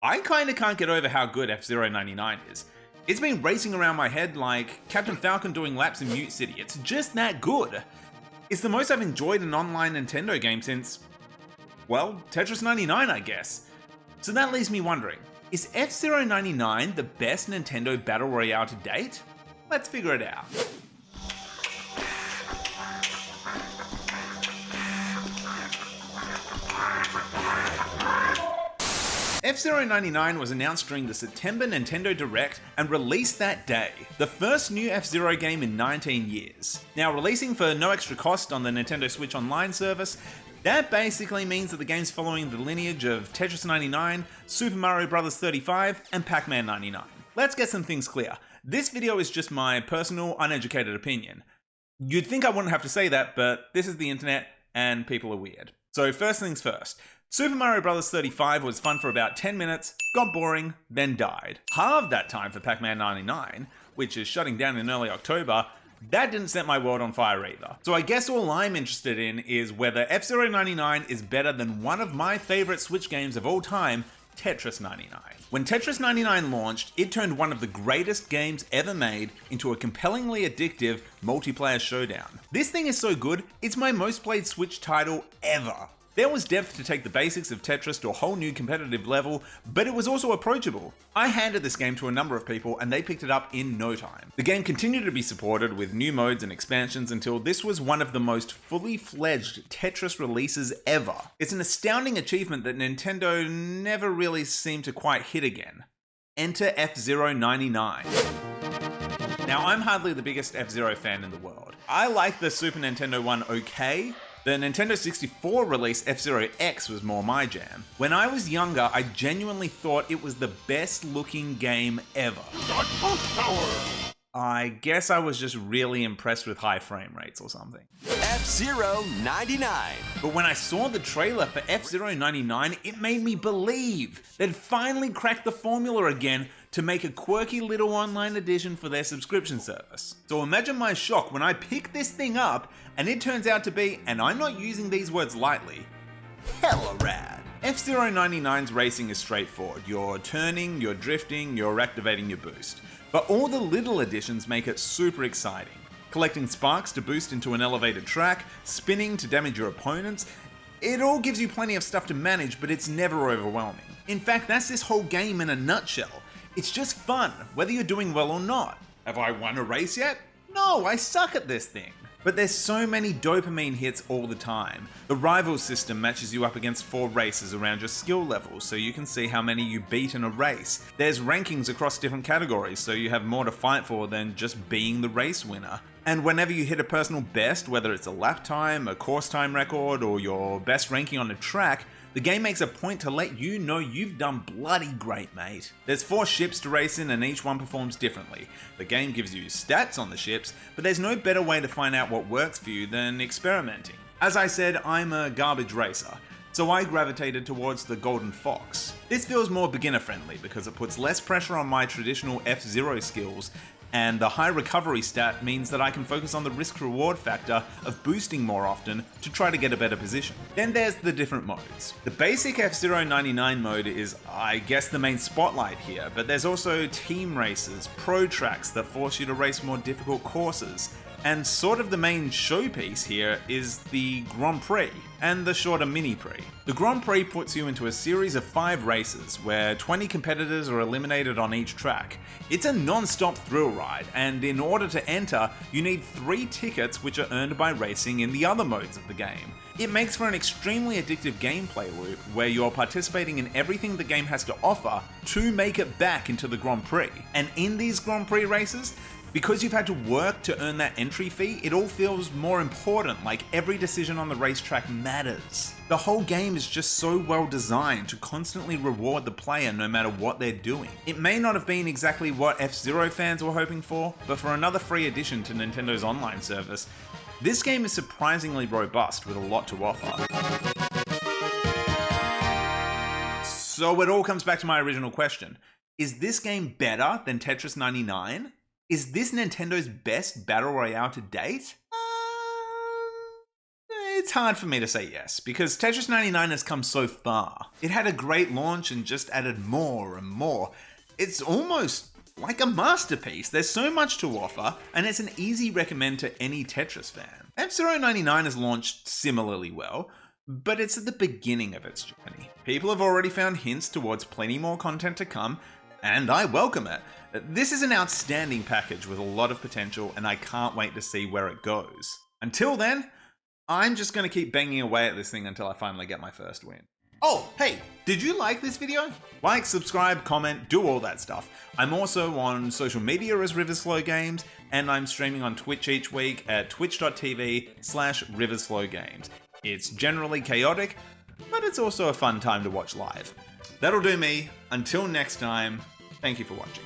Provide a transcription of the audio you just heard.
I kinda can't get over how good F-Zero 99 is. It's been racing around my head like Captain Falcon doing laps in Mute City. It's just that good. It's the most I've enjoyed an online Nintendo game since, well, Tetris 99, I guess. So that leaves me wondering, is F-Zero 99 the best Nintendo Battle Royale to date? Let's figure it out. F-Zero 99 was announced during the September Nintendo Direct and released that day, the first new F-Zero game in 19 years. Now, releasing for no extra cost on the Nintendo Switch Online service, that basically means that the game's following the lineage of Tetris 99, Super Mario Bros. 35, and Pac-Man 99. Let's get some things clear. This video is just my personal, uneducated opinion. You'd think I wouldn't have to say that, but this is the internet, and people are weird. So first things first. Super Mario Bros. 35 was fun for about 10 minutes, got boring, then died. Halved that time for Pac-Man 99, which is shutting down in early October. That didn't set my world on fire either. So I guess all I'm interested in is whether F-Zero 99 is better than one of my favorite Switch games of all time, Tetris 99. When Tetris 99 launched, it turned one of the greatest games ever made into a compellingly addictive multiplayer showdown. This thing is so good, it's my most played Switch title ever. There was depth to take the basics of Tetris to a whole new competitive level, but it was also approachable. I handed this game to a number of people and they picked it up in no time. The game continued to be supported with new modes and expansions until this was one of the most fully fledged Tetris releases ever. It's an astounding achievement that Nintendo never really seemed to quite hit again. Enter F-Zero 99. Now, I'm hardly the biggest F-Zero fan in the world. I like the Super Nintendo one okay. The Nintendo 64 release F-Zero X was more my jam. When I was younger, I genuinely thought it was the best looking game ever. I guess I was just really impressed with high frame rates or something. F-Zero 99. But when I saw the trailer for F-Zero 99, it made me believe they'd finally cracked the formula again to make a quirky little online edition for their subscription service. So imagine my shock when I pick this thing up and it turns out to be, and I'm not using these words lightly, hella rad. F-Zero 99's racing is straightforward. You're turning, you're drifting, you're activating your boost. But all the little additions make it super exciting. Collecting sparks to boost into an elevated track, spinning to damage your opponents, it all gives you plenty of stuff to manage, but it's never overwhelming. In fact, that's this whole game in a nutshell. It's just fun, whether you're doing well or not. Have I won a race yet? No, I suck at this thing. But there's so many dopamine hits all the time. The rival system matches you up against 4 races around your skill levels, so you can see how many you beat in a race. There's rankings across different categories, so you have more to fight for than just being the race winner. And whenever you hit a personal best, whether it's a lap time, a course time record, or your best ranking on a track, the game makes a point to let you know you've done bloody great, mate. There's 4 ships to race in and each one performs differently. The game gives you stats on the ships, but there's no better way to find out what works for you than experimenting. As I said, I'm a garbage racer, so I gravitated towards the Golden Fox. This feels more beginner friendly because it puts less pressure on my traditional F-Zero skills, and the high recovery stat means that I can focus on the risk-reward factor of boosting more often to try to get a better position. Then there's the different modes. The basic F-Zero 99 mode is, I guess, the main spotlight here, but there's also team races, pro tracks that force you to race more difficult courses, and sort of the main showpiece here is the Grand Prix and the shorter Mini Prix. The Grand Prix puts you into a series of 5 races where 20 competitors are eliminated on each track. It's a non-stop thrill ride, and in order to enter, you need 3 tickets which are earned by racing in the other modes of the game. It makes for an extremely addictive gameplay loop where you're participating in everything the game has to offer to make it back into the Grand Prix. And in these Grand Prix races, because you've had to work to earn that entry fee, it all feels more important, like every decision on the racetrack matters. The whole game is just so well designed to constantly reward the player no matter what they're doing. It may not have been exactly what F-Zero fans were hoping for, but for another free addition to Nintendo's online service, this game is surprisingly robust with a lot to offer. So it all comes back to my original question. Is this game better than Tetris 99? Is this Nintendo's best Battle Royale to date? It's hard for me to say yes, because Tetris 99 has come so far. It had a great launch and just added more and more. It's almost like a masterpiece. There's so much to offer, and it's an easy recommend to any Tetris fan. FZero 99 has launched similarly well, but it's at the beginning of its journey. People have already found hints towards plenty more content to come, and I welcome it. This is an outstanding package with a lot of potential, and I can't wait to see where it goes. Until then, I'm just going to keep banging away at this thing until I finally get my first win. Oh, hey, did you like this video? Like, subscribe, comment, do all that stuff. I'm also on social media as RiversFlowGames, and I'm streaming on Twitch each week at twitch.tv/RiversFlowGames. It's generally chaotic, but it's also a fun time to watch live. That'll do me. Until next time, thank you for watching.